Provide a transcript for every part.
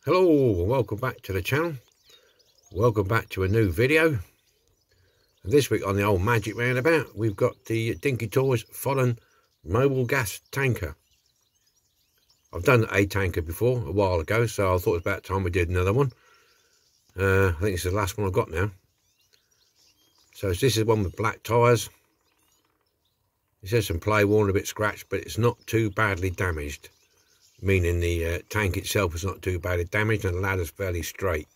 Hello and welcome back to the channel. Welcome back to a new video. And this week on the old magic roundabout, we've got the Dinky Toys Foden Mobilgas tanker. I've done a tanker before a while ago, so I thought it was about time we did another one. I think it's the last one I've got now. So this is one with black tyres. It says some play worn, a bit scratched, but it's not too badly damaged. Meaning the tank itself is not too badly damaged and the ladder's fairly straight.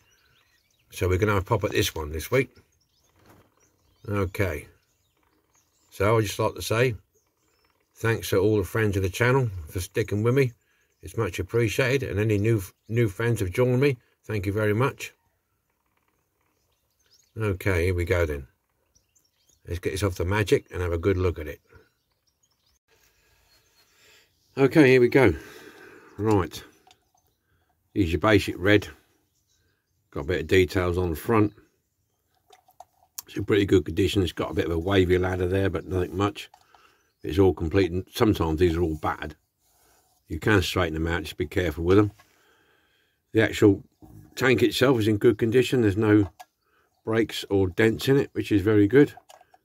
So we're going to have a pop at this one this week. Okay. So I'd just like to say thanks to all the friends of the channel for sticking with me. It's much appreciated. And any new friends have joined me, thank you very much. Okay, here we go then. Let's get this off the magic and have a good look at it. Okay, here we go. Right, here's your basic red. Got a bit of details on the front. It's in pretty good condition. It's got a bit of a wavy ladder there, but nothing much. It's all complete, and sometimes these are all battered. You can straighten them out, just be careful with them. The actual tank itself is in good condition. There's no breaks or dents in it, which is very good.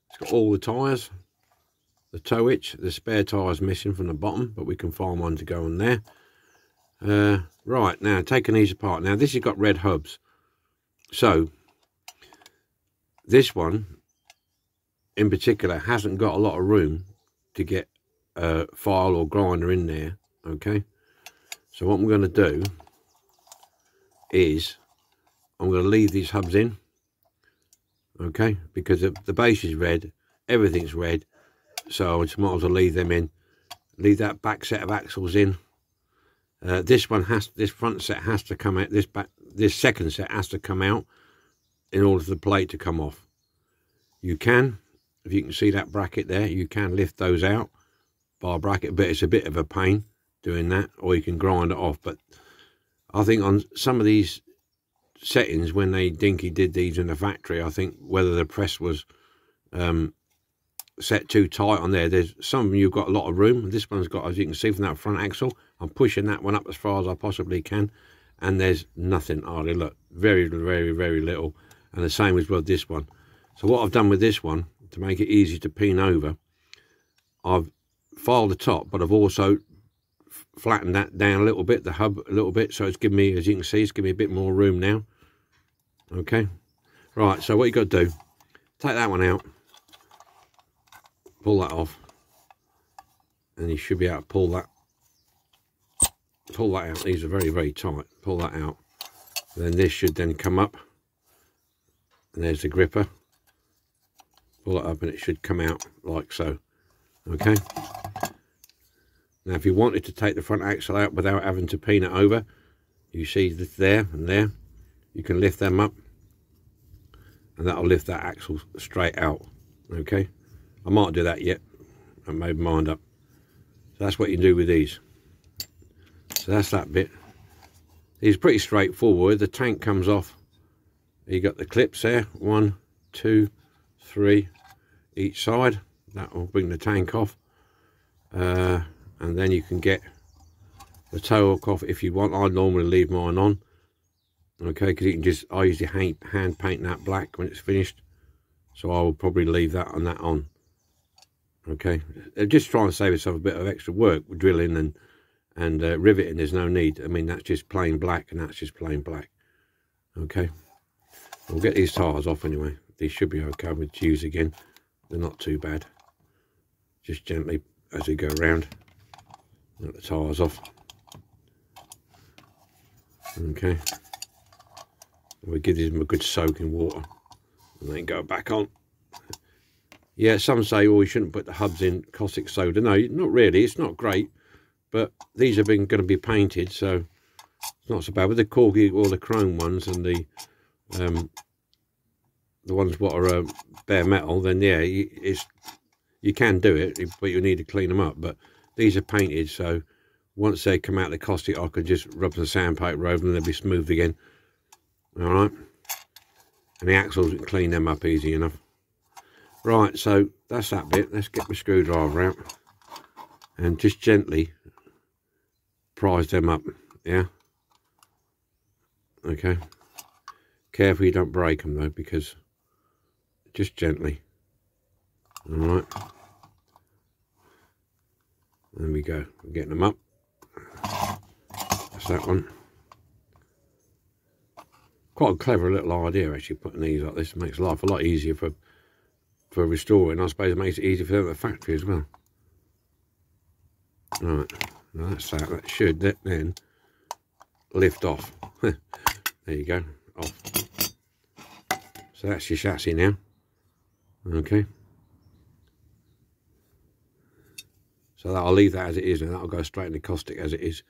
It's got all the tyres. The tow hitch, the spare tyre's missing from the bottom, but we can find one to go on there. Right, now taking these apart. Now this has got red hubs. So this one in particular hasn't got a lot of room to get a file or grinder in there. Okay, so what I'm going to do is I'm going to leave these hubs in. Okay, because the base is red, everything's red, so I just might as well leave them in. Leave that back set of axles in. This front set has to come out. This second set has to come out in order for the plate to come off. You can, if you can see that bracket there, you can lift those out by a bracket, but it's a bit of a pain doing that, or you can grind it off. But I think on some of these settings, when Dinky did these in the factory, I think whether the press was set too tight on there. There's some of them you've got a lot of room. This one's got, as you can see from that front axle, I'm pushing that one up as far as I possibly can, and there's nothing hardly. Look, very little. And the same as with this one. So what I've done with this one to make it easy to pin over, I've filed the top, but I've also flattened that down a little bit, the hub a little bit, so it's given me, as you can see, it's given me a bit more room now. Okay, right, so what you got to do, take that one out, pull that off, and you should be able to pull that out. These are very tight. Pull that out, then this should then come up, and there's the gripper. Pull it up and it should come out like so. Okay, now if you wanted to take the front axle out without having to pin it over, you see this there and there, you can lift them up and that'll lift that axle straight out. Okay, I might do that yet. I made my mind up. So that's what you can do with these. So that's that bit. These are pretty straightforward. The tank comes off. You got the clips there, 1, 2, 3 each side. That will bring the tank off. And then you can get the tow hook off if you want. I normally leave mine on. Okay, because you can just, I usually hand paint that black when it's finished. So I will probably leave that on. Okay, just trying to save yourself a bit of extra work with drilling and riveting. There's no need. I mean, that's just plain black, and that's just plain black. Okay, we'll get these tyres off anyway. These should be okay with use again. They're not too bad. Just gently as we go around, get the tyres off. Okay, we'll give them a good soak in water and then go back on. Yeah, some say, well, you shouldn't put the hubs in caustic soda. No, not really. It's not great, but these have been going to be painted, so it's not so bad. With the corky or the chrome ones and the ones what are bare metal, then yeah, you can do it, but you need to clean them up. But these are painted, so once they come out of the caustic, I can just rub some sandpaper over them and they'll be smooth again. All right, and the axles, we can clean them up easy enough. Right, so that's that bit. Let's get my screwdriver out and just gently prise them up. Yeah, Okay, careful you don't break them though, because just gently. All right, there we go. We're getting them up. That's that one. Quite a clever little idea actually, putting these like this. It makes life a lot easier for restoring. I suppose it makes it easier for them at the factory as well. Right, now that's that. That should then lift off. There you go, off. So that's your chassis now. Okay. So I'll leave that as it is, and that'll go straight in the caustic as it is.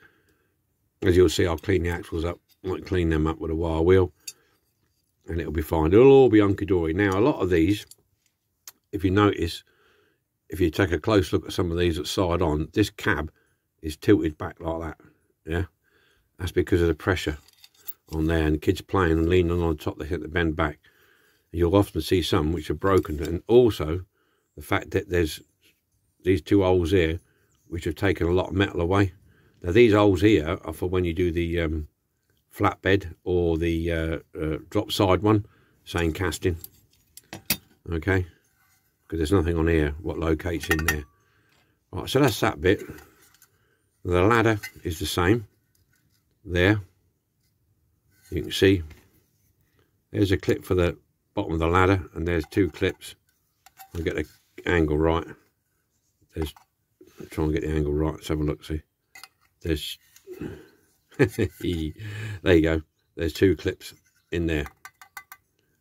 As you'll see, I'll clean the axles up. I might clean them up with a wire wheel, and it'll be fine. It'll all be hunky-dory. Now, a lot of these, if you notice, if you take a close look at some of these that side on, this cab is tilted back like that. Yeah, that's because of the pressure on there, and the kids playing and leaning on top, they hit the bend back. You'll often see some which are broken, and also the fact that there's these two holes here which have taken a lot of metal away. Now these holes here are for when you do the flatbed or the drop side one, same casting. Okay, because there's nothing on here what locates in there. Right, so that's that bit. The ladder is the same there. You can see there's a clip for the bottom of the ladder, and there's two clips. I'll get the angle right. There's, I'll try and get the angle right. Let's have a look. See, there's there you go. There's two clips in there,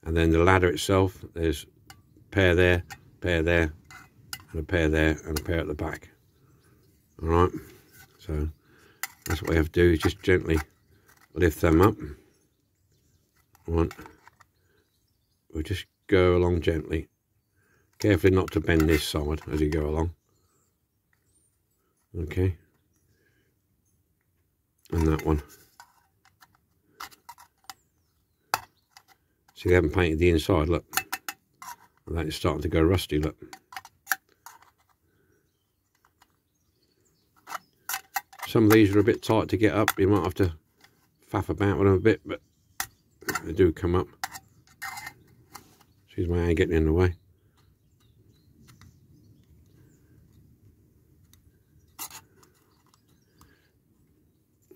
and then the ladder itself. There's a pair there, and a pair there, and a pair at the back. All right. So that's what we have to do. Is just gently lift them up. We'll just go along gently. Carefully not to bend this side as you go along. Okay. And that one. See, they haven't painted the inside, look. And that is starting to go rusty, look. Some of these are a bit tight to get up. You might have to faff about with them a bit, but they do come up. Excuse my hand getting in the way.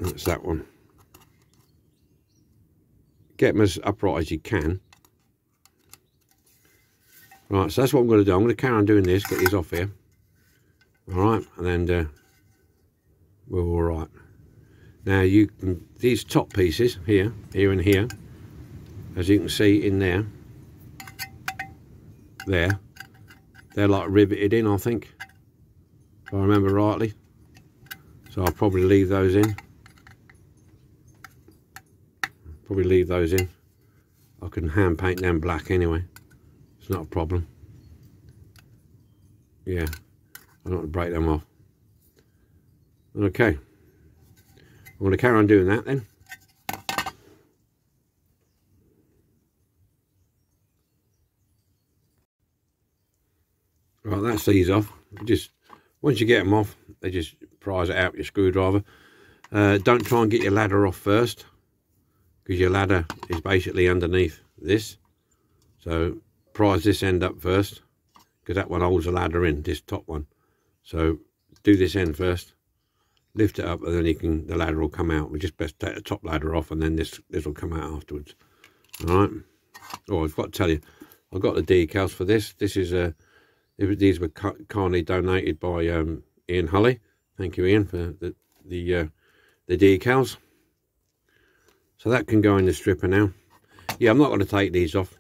That's that one. Get them as upright as you can. Right, so that's what I'm going to do. I'm going to carry on doing this, get these off here. Alright, and then we're alright. Now you can, these top pieces here and here, as you can see in there, they're like riveted in, I think, if I remember rightly. So I'll probably leave those in. I can hand paint them black anyway. It's not a problem. Yeah, I don't want to break them off. Okay, I'm going to carry on doing that then. Right, that's these off. Just once you get them off, they just prise it out with your screwdriver. Don't try and get your ladder off first, because your ladder is basically underneath this. So prise this end up first, because that one holds the ladder in, this top one. So do this end first, lift it up, and then the ladder will come out. We just best take the top ladder off, and then this will come out afterwards. All right. Oh, I've got to tell you, I've got the decals for this. This is these were kindly donated by Ian Hulley. Thank you, Ian, for the decals. So that can go in the stripper now. Yeah, I'm not going to take these off,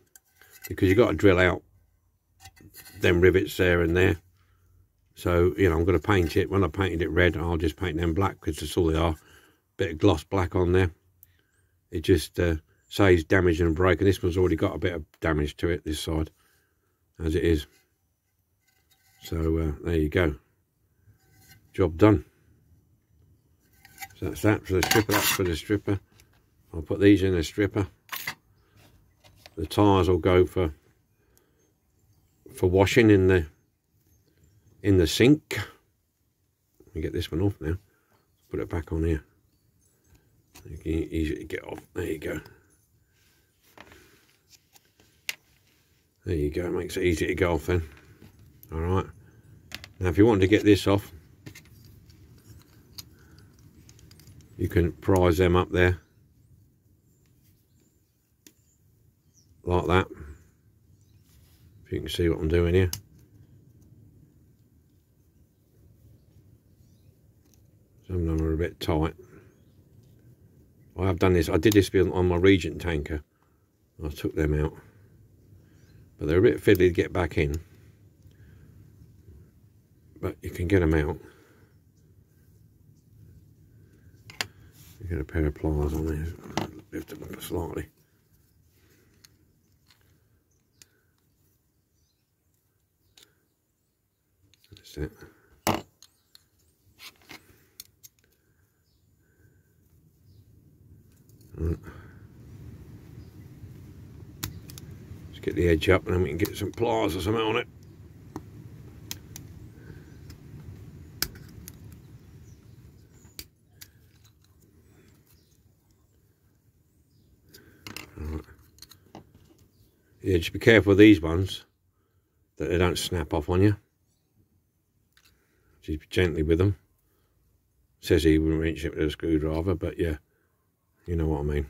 because you've got to drill out them rivets there and there. So, you know, I'm going to paint it. When I painted it red, I'll just paint them black, because that's all they are. Bit of gloss black on there. It just saves damage and break. And this one's already got a bit of damage to it, this side, as it is. So there you go. Job done. So that's that for the stripper. That's for the stripper. I'll put these in the stripper. The tyres will go for washing in the sink. Let me get this one off now. Put it back on here. You can easily get off. There you go. There you go, it makes it easy to go off then. Alright, now if you want to get this off, you can prise them up there like that, if you can see what I'm doing here. Some of them are a bit tight. I have done this, I did this on my Regent tanker. I took them out, but they're a bit fiddly to get back in, but you can get them out. You get a pair of pliers on there, lift them up slightly. That's it. Just get the edge up and then we can get some pliers or something on it. Right. Yeah, just be careful with these ones that they don't snap off on you. Just gently with them. Says he wouldn't reach it with a screwdriver, but yeah, you know what I mean.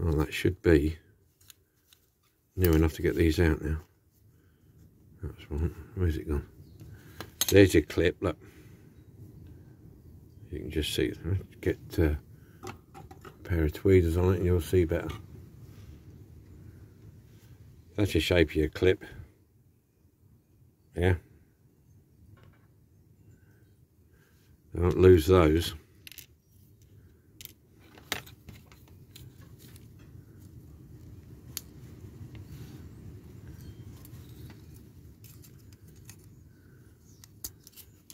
Oh, that should be near enough to get these out now. That's right. Where's it gone? So there's your clip, look. You can just see, get a pair of tweezers on it and you'll see better. That's the shape of your clip. Yeah. Don't lose those.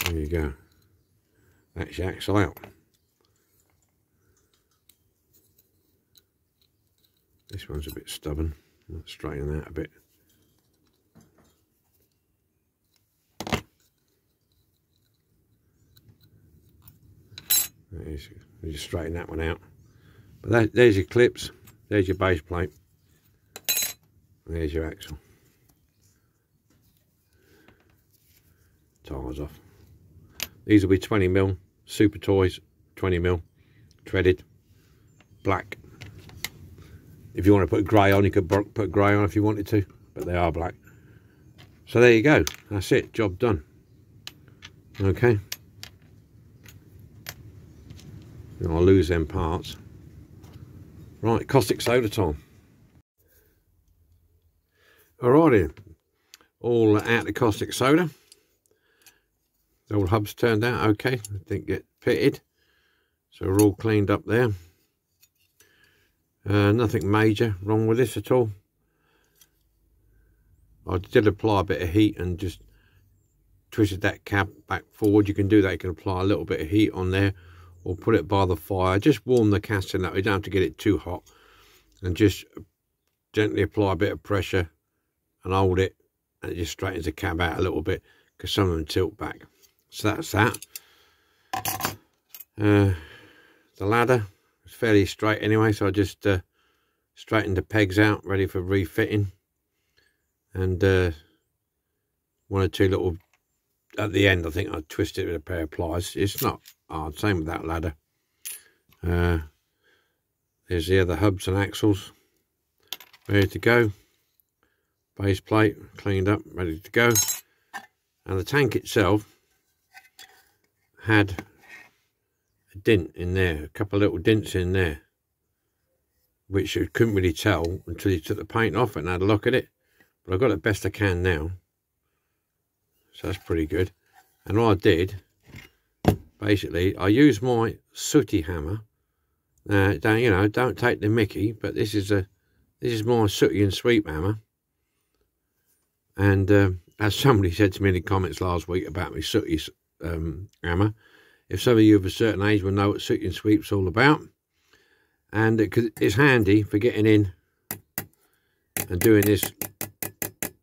There you go. That's your axle out. This one's a bit stubborn. Let's straighten that a bit. You just straighten that one out. But there's your clips. There's your base plate. And there's your axle. Tyres off. These will be 20mm, Super Toys, 20mm, treaded, black. If you want to put grey on, you could put grey on if you wanted to, but they are black. So there you go. That's it. Job done. Okay. And I'll lose them parts. Right, caustic soda time. Alrighty. All out of caustic soda. The old hubs turned out okay. Didn't get pitted. So we're all cleaned up there. Nothing major wrong with this at all. I did apply a bit of heat and just twisted that cap back forward. You can do that. You can apply a little bit of heat on there or put it by the fire. Just warm the casting up. You don't have to get it too hot. And just gently apply a bit of pressure and hold it. And it just straightens the cab out a little bit because some of them tilt back. So that's that. The ladder is fairly straight anyway, so I just straightened the pegs out, ready for refitting. And one or two little, at the end I think I twisted it with a pair of pliers. It's not hard, same with that ladder. There's the other hubs and axles, ready to go. Base plate cleaned up, ready to go. And the tank itself had a dent in there, a couple of little dents in there, which you couldn't really tell until you took the paint off and had a look at it. But I've got it best I can now, so that's pretty good. And what I did, basically, I used my sooty hammer. Don't take the mickey, but this is my sooty and sweep hammer. And as somebody said to me in the comments last week about my sooty hammer, if some of you of a certain age will know what sooty and sweep's all about, and it's handy for getting in and doing this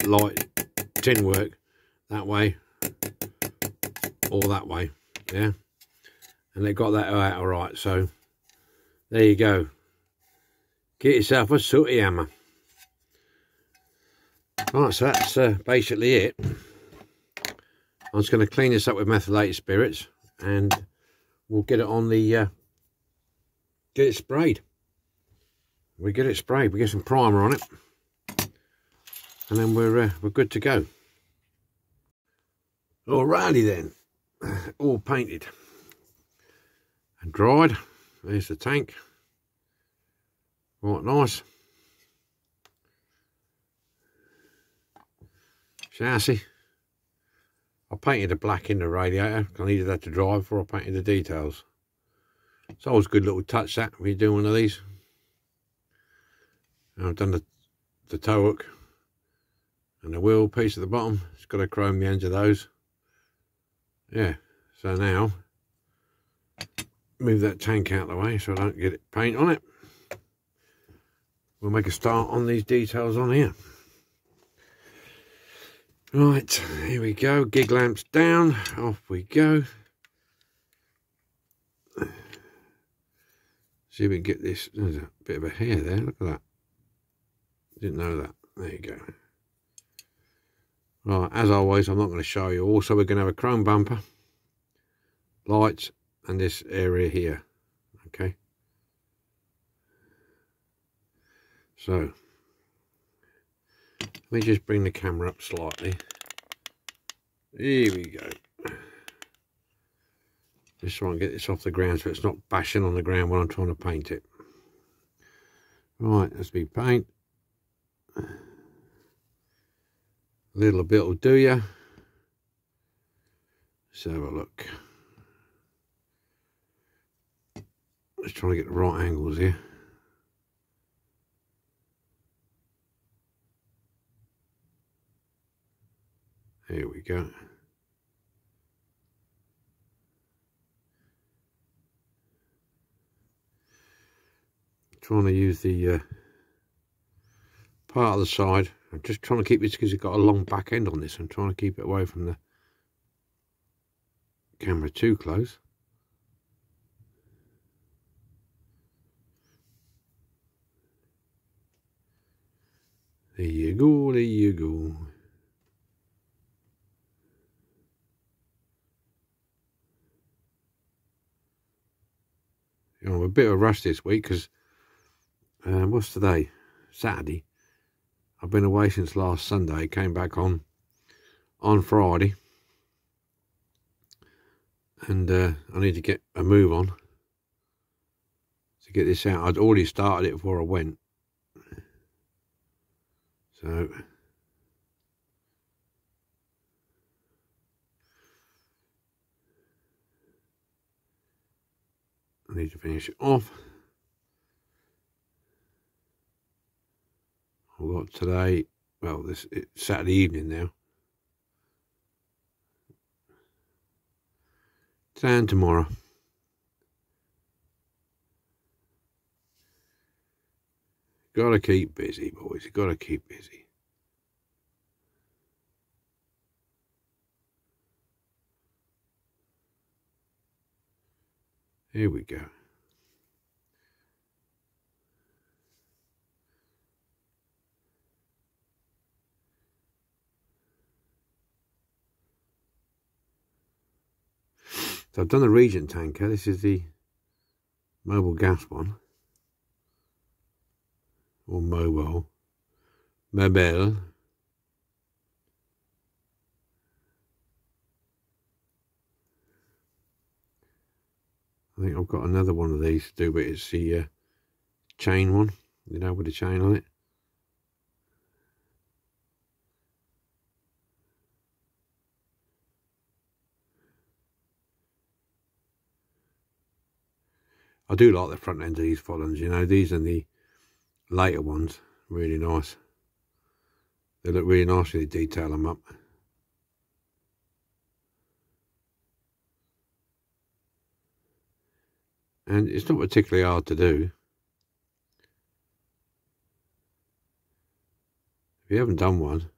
light tin work that way or that way. Yeah, and they got that out all right. So there you go. Get yourself a sooty hammer. Right, so that's basically it. I'm just going to clean this up with methylated spirits, and we'll get it on the get it sprayed. We get it sprayed. We get some primer on it, and then we're good to go. Alrighty then, all painted and dried. There's the tank. Right, nice. Chassis. I painted the black in the radiator. I needed that to dry before I painted the details. It's always a good little touch that when you're doing one of these. And I've done the toe hook and the wheel piece at the bottom. It's got to chrome the ends of those. Yeah, so now move that tank out of the way so I don't get it paint on it. We'll make a start on these details on here. Right, here we go. Gig lamps down. Off we go. See if we can get this. There's a bit of a hair there. Look at that. Didn't know that. There you go. Right, as always, I'm not going to show you. Also, we're going to have a chrome bumper, lights, and this area here. Okay. So, let me just bring the camera up slightly. Here we go. Just try and get this off the ground so it's not bashing on the ground when I'm trying to paint it. Right, let's be paint. A little bit will do ya. Let's have a look. Just trying to get the right angles here. Here we go. Trying to use the part of the side. I'm just trying to keep it because it's got a long back end on this. I'm trying to keep it away from the camera too close. There you go, there you go. You know, I'm a bit of a rush this week because what's today? Saturday. I've been away since last Sunday. Came back on Friday, and I need to get a move on to get this out. I'd already started it before I went, so I need to finish it off. I've got today, well, it's Saturday evening now. Today and tomorrow. Gotta keep busy, boys. Gotta keep busy. Here we go. So I've done the Regent tanker. This is the mobile gas one. Or mobile. Mobile. I think I've got another one of these to do, but it's the chain one, you know, with the chain on it. I do like the front end of these Fodens, you know. These are the later ones, really nice. They look really nice when you detail them up. And it's not particularly hard to do. If you haven't done one,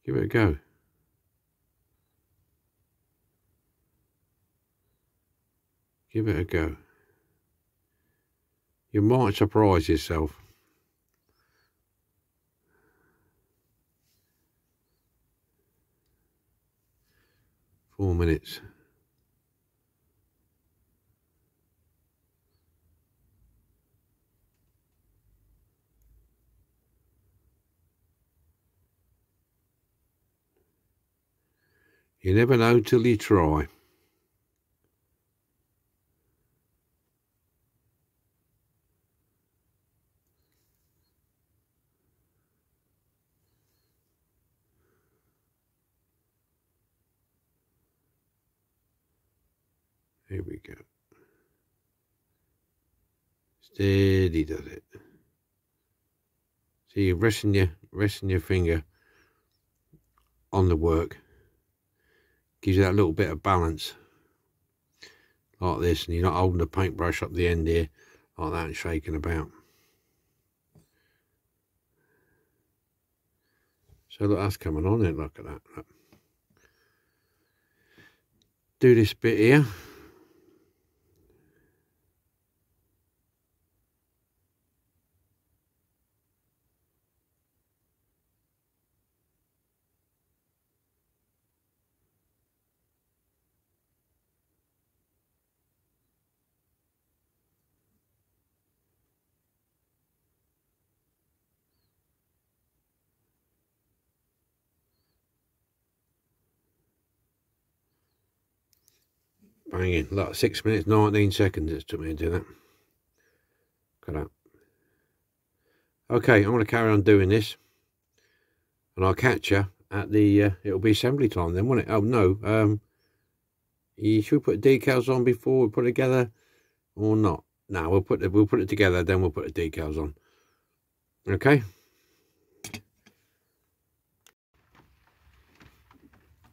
give it a go. Give it a go. You might surprise yourself. Four minutes. You never know till you try. Here we go. Steady does it. So you're resting your finger on the work. Gives you that little bit of balance. Like this, and you're not holding the paintbrush up the end here like that and shaking about. So look, that's coming on it, look at that. Look. Do this bit here. Banging, like 6 minutes, 19 seconds it took me to do that. Look at that. Okay, I'm going to carry on doing this. And I'll catch you at the, it'll be assembly time then, won't it? Oh no, you should put decals on before we put it together or not? No, we'll put it together, then we'll put the decals on. Okay.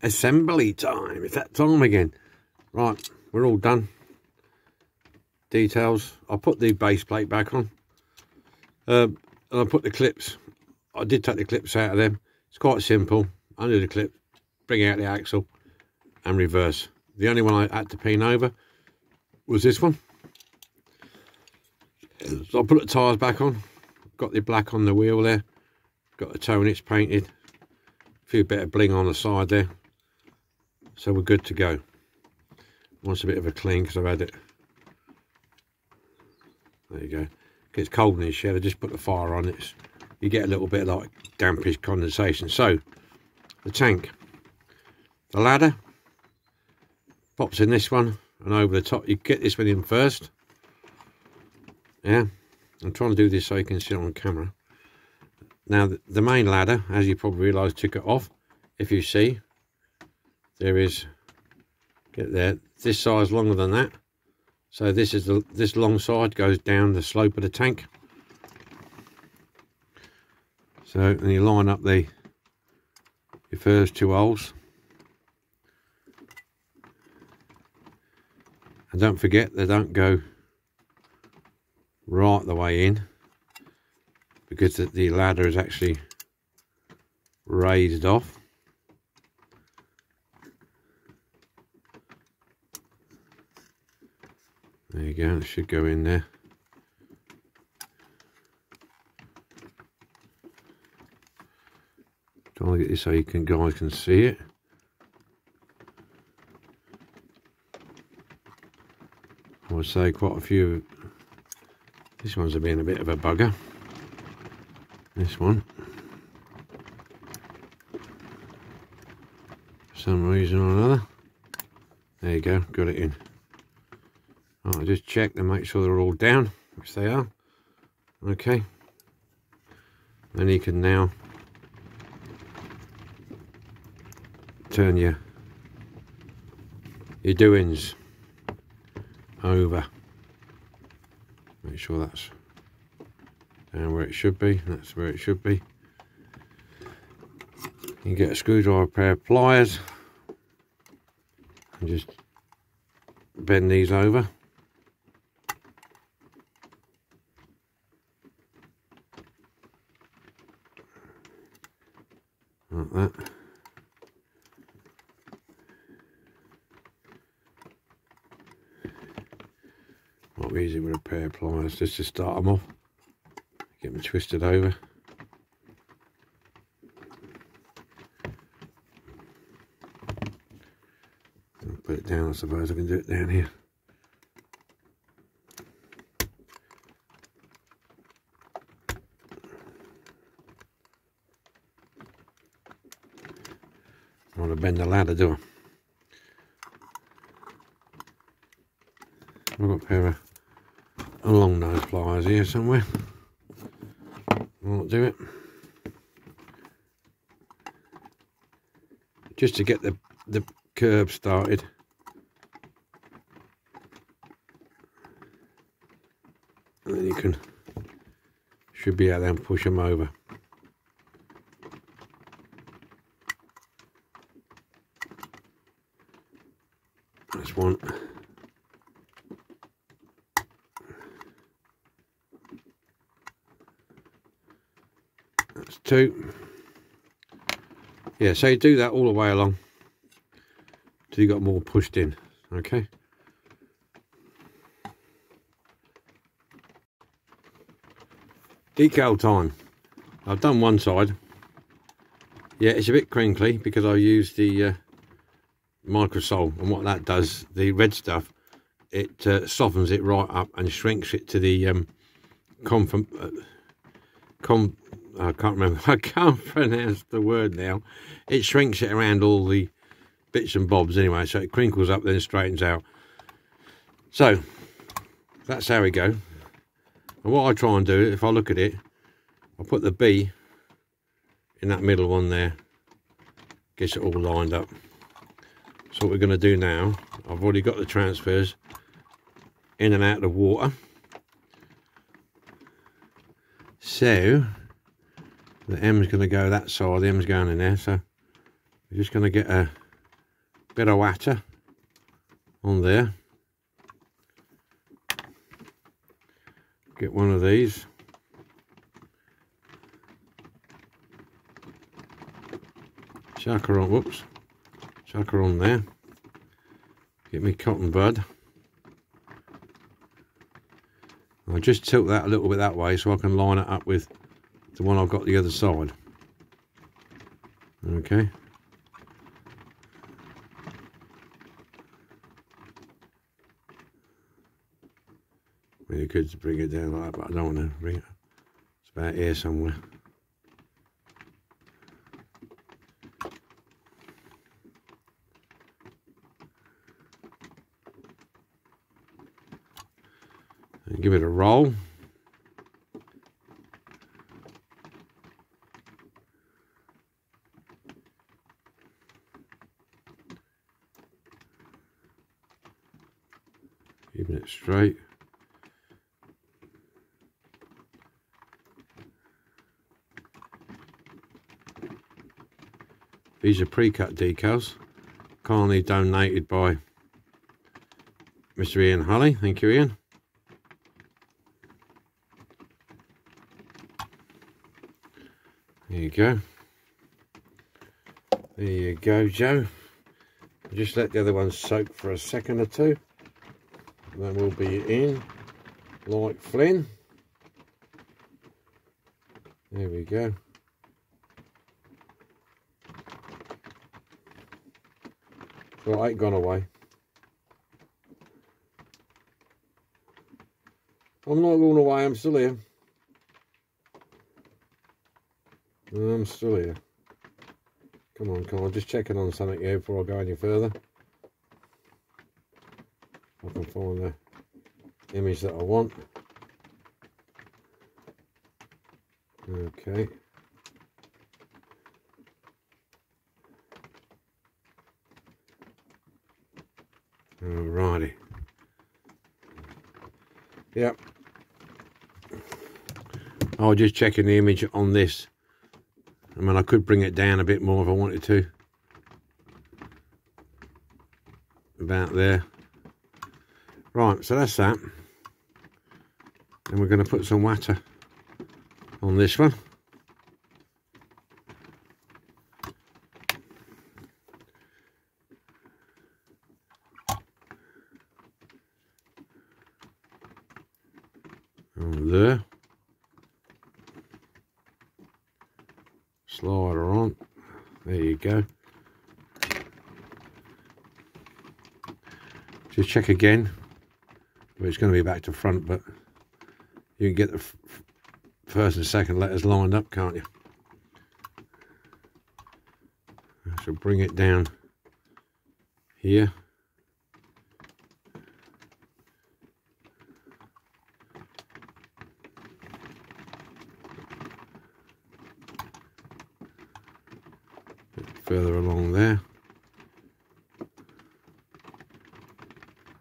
Assembly time, it's that time again. Right, we're all done. Details. I'll put the base plate back on. And I'll put the clips. I did take the clips out of them. It's quite simple. Undo the clip, bring out the axle, and reverse. The only one I had to pin over was this one. So I'll put the tyres back on. Got the black on the wheel there. Got the toe and it's painted. A few bit of bling on the side there. So we're good to go. Wants a bit of a clean because I've had it. There you go. Gets cold in this shed. I just put the fire on it. You get a little bit like dampish condensation. So the tank, the ladder pops in this one and over the top. You get this one in first. Yeah, I'm trying to do this so you can see it on camera. Now the main ladder, as you probably realise, took it off. If you see, there is. Get there. This side's longer than that. So this is this long side goes down the slope of the tank. So and you line up your first two holes. And don't forget they don't go right the way in, because the ladder is actually raised off. There you go, it should go in there. Trying to get this so you guys can see it. I would say quite a few. This one's being a bit of a bugger. This one. For some reason or another. There you go, got it in. Right, I just check and make sure they're all down, which they are. Okay. Then you can now turn your doings over. Make sure that's down where it should be. That's where it should be. You get a screwdriver, a pair of pliers, and just bend these over. Like that. so easy with a pair of pliers just to start them off. Get them twisted over. I'll put it down, I suppose I can do it down here. I want to bend the ladder, do I? I've got a pair of long nose pliers here somewhere. I'll do it. Just to get the curve started. And then you should be able to then push them over. That's one. That's two. Yeah, so you do that all the way along till you got them all pushed in. Okay. Decal time. I've done one side. Yeah, it's a bit crinkly because I used the microsol, and what that does, the red stuff, it softens it right up and shrinks it to the I can't remember, I can't pronounce the word now. It shrinks it around all the bits and bobs anyway, so it crinkles up then straightens out. So that's how we go. And what I try and do, if I look at it, I'll put the B in that middle one there, gets it all lined up. So what we're going to do now, I've already got the transfers in and out of the water. So the M's going to go that side, the M's going in there, so we're just going to get a bit of water on there. Get one of these. Chuck her on, whoops. Chuck her on there. Get me cotton bud. I'll just tilt that a little bit that way so I can line it up with the one I've got the other side. Okay. Really good to bring it down like that, but I don't want to bring it. It's about here somewhere. And give it a roll. Keeping it straight. These are pre-cut decals, kindly donated by Mr. Ian Hulley. Thank you, Ian. There you go. There you go, Joe. Just let the other one soak for a second or two. Then we'll be in like Flynn. There we go. Well, I ain't gone away. I'm not going away, I'm still here. I'm still here. Come on, just checking on something here before I go any further. I can find the image that I want. Okay. Alrighty. Yep. I was just checking the image on this. I mean, I could bring it down a bit more if I wanted to. About there. Right, so that's that. And we're going to put some water on this one. on there. Slider on. There you go. Just check again. Well, it's going to be back to front, but you can get the first and second letters lined up, can't you? So bring it down here. A bit further along there.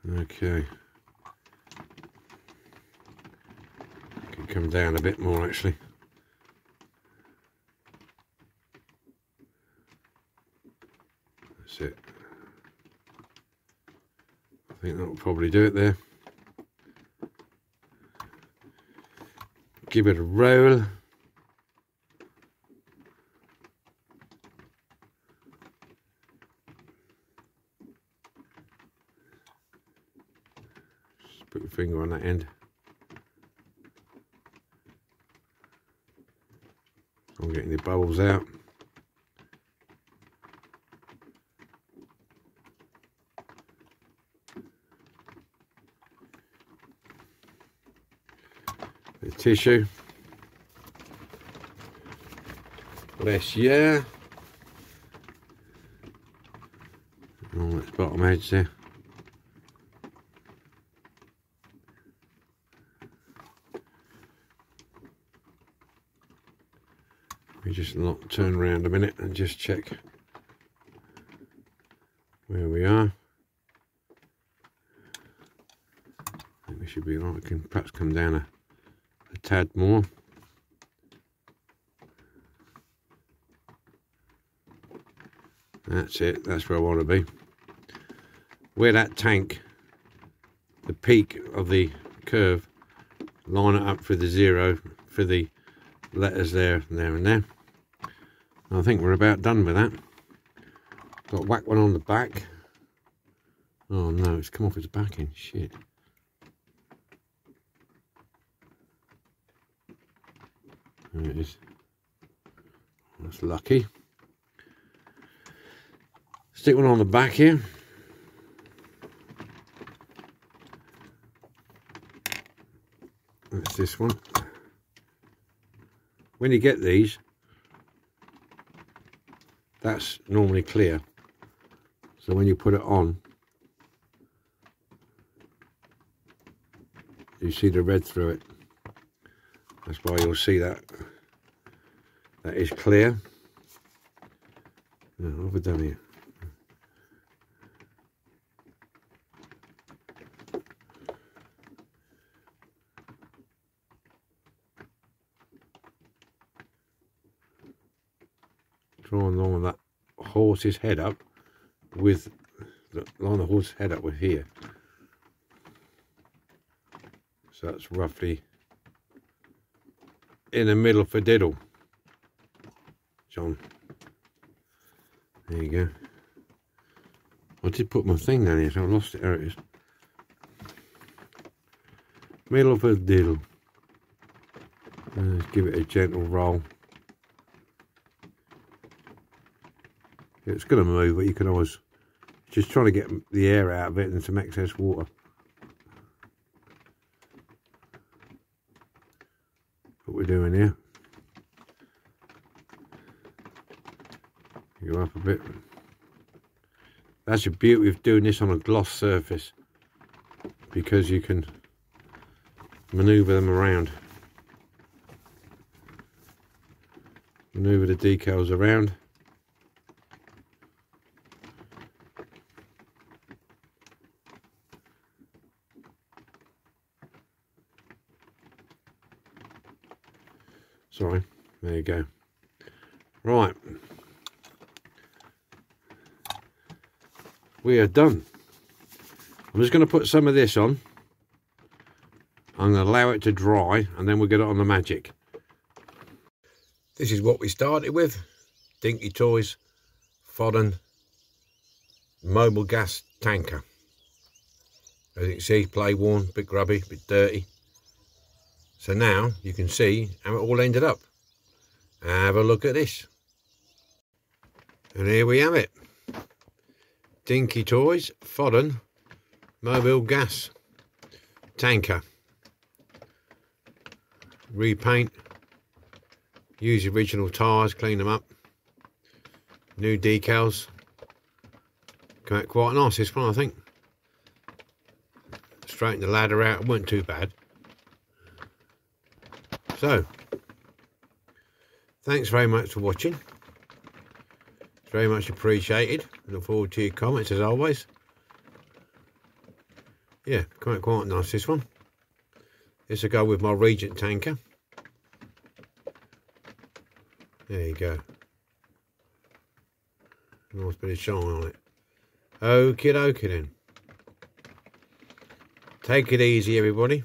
Okay. Can come down a bit more actually. That's it. I think that will probably do it there. Give it a roll. Just put your finger on that end. I'm getting the bubbles out. The tissue. Bless you. On its bottom edge there. We just turn around a minute and just check where we are. I think we should be right. We can perhaps come down a tad more. That's it. That's where I want to be. Where that tank, the peak of the curve, line it up for the zero for the letters there, there and there. I think we're about done with that. Got to whack one on the back. Oh no, it's come off its backing. Shit. There it is. That's lucky. Stick one on the back here. That's this one. When you get these, that's normally clear. So when you put it on, you see the red through it. That's why you'll see that. That is clear. Now, what have we done here? Drawing along that horse's head up with line the horse's head up with here. So that's roughly in the middle for diddle, John. There you go. I did put my thing down here, so I lost it. There it is. Middle for diddle. Let's give it a gentle roll. It's going to move, but you can always just try to get the air out of it and some excess water. What we're doing here. Go up a bit. That's the beauty of doing this on a gloss surface, because you can maneuver them around. Maneuver the decals around. Sorry, there you go. Right, we are done. I'm just going to put some of this on. I'm going to allow it to dry, and then we'll get it on the magic. This is what we started with. Dinky Toys Foden Mobilgas tanker. As you can see, play worn, bit grubby, bit dirty. So now you can see how it all ended up. Have a look at this. And here we have it. Dinky Toys Foden Mobilgas tanker. Repaint. Use original tyres, clean them up. New decals. Come out quite nice this one, I think. Straighten the ladder out, it wasn't too bad. So, thanks very much for watching. It's very much appreciated. Look forward to your comments as always. Yeah, quite nice this one. This will go with my Regent tanker. There you go. Nice bit of shine on it. Okie dokie then. Take it easy, everybody.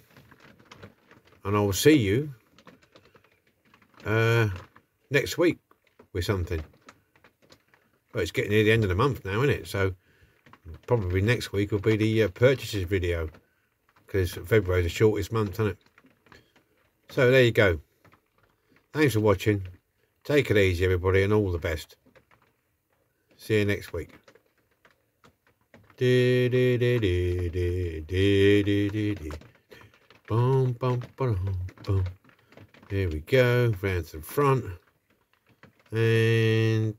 And I'll see you next week with something. Well, it's getting near the end of the month now, isn't it? So probably next week will be the purchases video, because February is the shortest month, isn't it? So there you go. Thanks for watching. Take it easy, everybody, and all the best. See you next week. Boom, boom, boom, boom. Here we go, round to the front, and